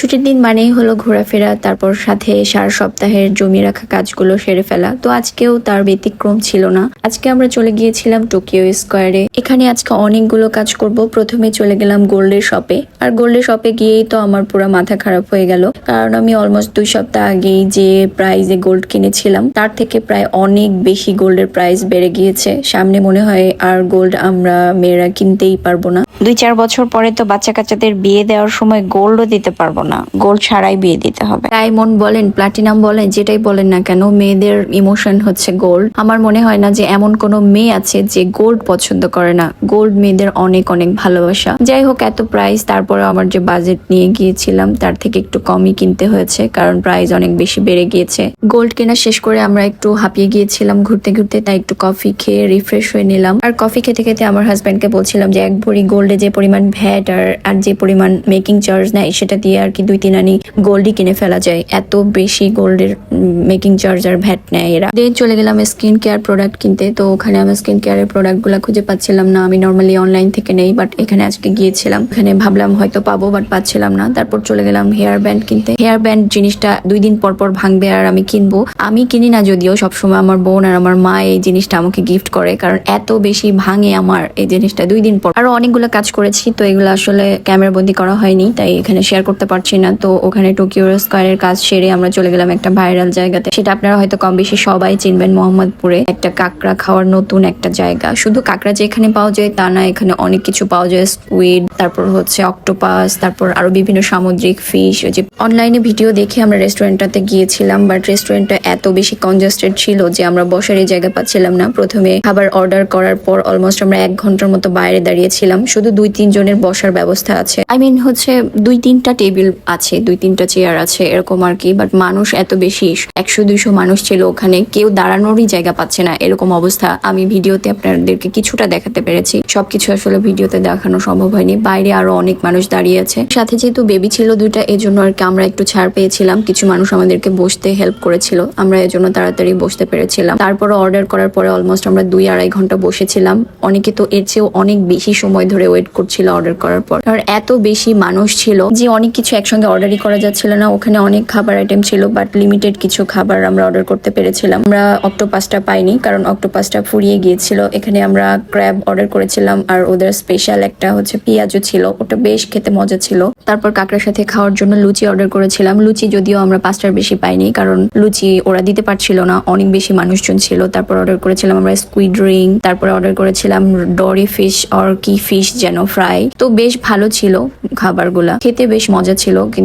ছুটির দিন মানেই হলো ঘোরাফেরা, তারপর সাথে সারা সপ্তাহের জমিয়ে রাখা কাজগুলো সেরে ফেলা। তো আজকেও তার ব্যতিক্রম ছিল না। আজকে আমরা চলে গিয়েছিলাম টোকিও স্কোয়ারে। এখানে আজকে অনেকগুলো কাজ করব। প্রথমে চলে গেলাম গোল্ডের শপে। আর গোল্ডের শপে গিয়েই তো আমার পুরো মাথা খারাপ হয়ে গেল, কারণ আমি অলমোস্ট 2 সপ্তাহ আগেই যে প্রাইজে গোল্ড কিনেছিলাম তার থেকে প্রায় অনেক বেশি গোল্ডের প্রাইস বেড়ে গিয়েছে। সামনে মনে হয় আর গোল্ড আমরা মেয়েরা কিনতেই পারবো না। 2-4 বছর পরে তো বাচ্চা কাচ্চাদের বিয়ে দেওয়ার সময় গোল্ডও দিতে পারবো না, গোল্ড ছাড়াই বিয়ে দিতে হবে। ডায়মন্ড বলেন, প্লাটিনাম বলেন, যেটাই বলেন না কেন, মেয়েদের ইমোশন হচ্ছে গোল্ড। আমার মনে হয় না যে এমন কোনো মেয়ে আছে যে গোল্ড পছন্দ করে না। গোল্ড মেয়েদের অনেক অনেক ভালোবাসা। যাই হোক, এত প্রাইস, তারপরে আমার যে বাজেট নিয়ে গিয়েছিলাম তার থেকে একটু কমই কিনতে হয়েছে, কারণ প্রাইস অনেক বেশি বেড়ে গিয়েছে। গোল্ড কেনা শেষ করে আমরা একটু হাঁপিয়ে গিয়েছিলাম ঘুরতে ঘুরতে, তাই একটু কফি খেয়ে রিফ্রেশ হয়ে নিলাম। আর কফি খেতে খেতে আমার হাজব্যান্ডকে বলছিলাম যে 1 ভরি গোল্ডে যে পরিমাণ ভ্যাট আর যে পরিমাণ মেকিং চার্জ নেয় সেটা দিয়ে আর কি 2-3 আনি গোল্ডই কিনে ফেলা যায়। এত বেশি গোল্ডের মেকিং চার্জ আর ভ্যাট নেয় এরা। দেন চলে গেলাম স্কিন কেয়ার প্রোডাক্ট কিনতে। তো ওখানে আমি স্কিন কেয়ারের প্রোডাক্ট গুলা খুঁজে পাচ্ছিলাম না। আমি নর্মালি অনলাইন থেকে নেই, বাট এখানে আজকে গিয়েছিলাম, এখানে ভাবলাম হয়তো পাবো, বাট পাচ্ছিলাম না। তারপর চলে গেলাম হেয়ার ব্যান্ড কিনতে। হেয়ার ব্যান্ড জিনিসটা 2 দিন পর পর ভাঙবে আর আমি কিনবো। আমি কিনি না যদিও, সবসময় আমার বোন আর আমার মা এই জিনিসটা আমাকে গিফট করে, কারণ এত বেশি ভাঙে আমার এই জিনিসটা 2 দিন পর। আরো অনেকগুলো কাজ করেছি, তো এগুলো আসলে ক্যামেরা বন্দি করা হয়নি, তাই এখানে শেয়ার করতে পারছি না। তো ওখানে টোকিও স্কয়ারের কাজ সেরে আমরা চলে গেলাম একটা ভাইরাল জায়গাতে। সেটা আপনারা হয়তো কম বেশি সবাই চিনবেন, মোহাম্মদপুরে একটা কাঁকড়া খাওয়ার নতুন একটা জায়গা। শুধু কাঁকড়া যে এখানে পাওয়া যায় তা না, এখানে অনেক কিছু পাওয়া যায়, স্কুইড, তারপর হচ্ছে অক্টোপাস, তারপর আরো বিভিন্ন সামুদ্রিক ফিশ। যে অনলাইনে ভিডিও দেখে আমরা রেস্টুরেন্টটাতে গিয়েছিলাম, বাট রেস্টুরেন্টটা এত বেশি কনজাস্টেড ছিল যে আমরা বসার এই জায়গা পাচ্ছিলাম না। প্রথমে খাবার অর্ডার করার পর অলমোস্ট আমরা 1 ঘন্টার মতো বাইরে দাঁড়িয়েছিলাম। শুধু 2-3 জনের বসার ব্যবস্থা আছে, আই মিন হচ্ছে 2-3টা টেবিল আছে, 2-3টা চেয়ার আছে এরকম আর কি। বাট মানুষ এত বেশি, 100-200 মানুষ ছিল ওখানে, কেউ দাঁড়ানোরই জায়গা পাচ্ছে না এরকম অবস্থা। আমি ভিডিওতে আপনাদেরকে কিছুটা দেখাতে পেরেছি, সবকিছু আসলে ভিডিওতে দেখানো সম্ভব হয়নি। বাইরে আরো অনেক মানুষ দাঁড়িয়ে আছে, সাথে যেহেতু বেবি ছিল 2টা, এজন্য আর কি আমরা একটু ছাড় পেয়েছিলাম। কিছু মানুষ আমাদেরকে বসতে হেল্প করেছিল, আমরা এজন্য তাড়াতাড়ি বসতে পেরেছিলাম। তারপর অর্ডার করার পরে অলমোস্ট আমরা 2-2.5 ঘন্টা বসেছিলাম। অনেকে তো এর চেয়েও অনেক বেশি সময় ধরে ওয়েট করছিল অর্ডার করার পর, কারণ এত বেশি মানুষ ছিল যে অনেক কিছু একসঙ্গে অর্ডারই করা যাচ্ছিল না। ওখানে অনেক খাবার আইটেম ছিল, বাট লিমিটেড কিছু খাবার আমরা অর্ডার করতে পেরেছিলাম। আমরা অক্টোপাসটা পাইনি, কারণ অক্টোপাসটা ফুরিয়ে গিয়েছিল। এখানে আমরা ক্র্যাব অর্ডার করেছিলাম, আর ওদের স্পেশাল একটা হচ্ছে পেঁয়াজও ছিল, ওটা বেশ খেতে মজা ছিল। তারপর কাঁকড়ার সাথে খাওয়ার জন্য লুচি অর্ডার করেছিলাম। লুচি যদিও আমরা 5টার বেশি পাইনি, কারণ লুচি ওরা দিতে পারছিল না, অনেক বেশি মানুষজন ছিল। তারপর অর্ডার করেছিলাম আমরা স্কুইড রিং, তারপর অর্ডার করেছিলাম ডরি ফিশ আর কি ফিশ যেন ফ্রাই। তো বেশ ভালো ছিল খাবারগুলা, খেতে বেশ মজা ছিল। কিন্তু